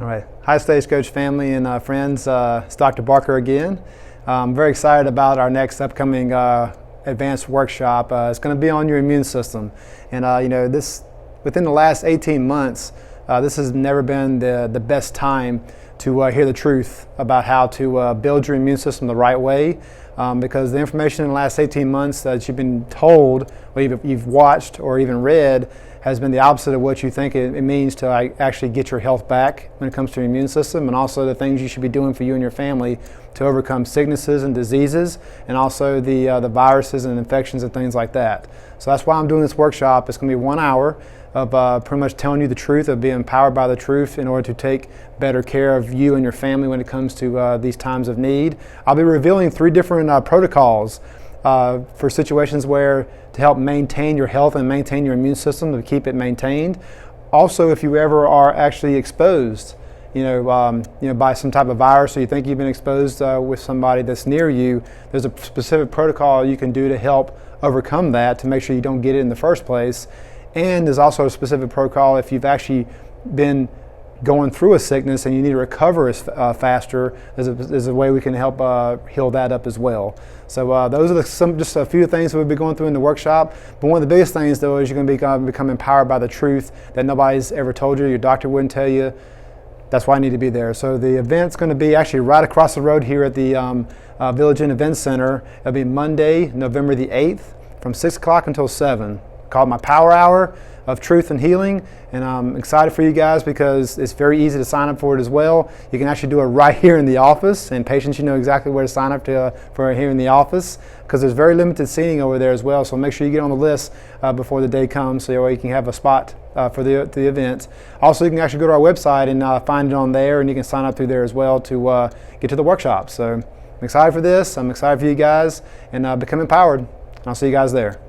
All right. Hi, Stagecoach family and friends. It's Dr. Barker again. I'm very excited about our next upcoming advanced workshop. It's going to be on your immune system. And this within the last 18 months, this has never been the best time to hear the truth about how to build your immune system the right way. Because the information in the last 18 months that you've been told, or you've watched, or even read, has been the opposite of what you think it means to actually get your health back when it comes to your immune system, and also the things you should be doing for you and your family to overcome sicknesses and diseases, and also the viruses and infections and things like that. So that's why I'm doing this workshop. It's going to be 1 hour of pretty much telling you the truth, of being empowered by the truth in order to take better care of you and your family when it comes to these times of need. I'll be revealing 3 different protocols for situations where to help maintain your health and maintain your immune system, to keep it maintained. Also, if you ever are actually exposed, by some type of virus, or you think you've been exposed with somebody that's near you, there's a specific protocol you can do to help overcome that, to make sure you don't get it in the first place. And there's also a specific protocol if you've actually been going through a sickness and you need to recover faster. There's a way we can help heal that up as well. So those are just a few things that we'll be going through in the workshop. But one of the biggest things, though, is you're going to become empowered by the truth that nobody's ever told you. Your doctor wouldn't tell you. That's why I need to be there. So the event's going to be actually right across the road here at the Village Inn Event Center. It'll be Monday, November the 8th, from 6 o'clock until 7. Called my Power Hour of Truth and Healing, and I'm excited for you guys because it's very easy to sign up for it as well. You can actually do it right here in the office, and patients, you know exactly where to sign up for here in the office, because there's very limited seating over there as well. So make sure you get on the list before the day comes, so you can have a spot for the event. Also, you can actually go to our website and find it on there, and you can sign up through there as well to get to the workshop. So I'm excited for this. I'm excited for you guys, and become empowered. And I'll see you guys there.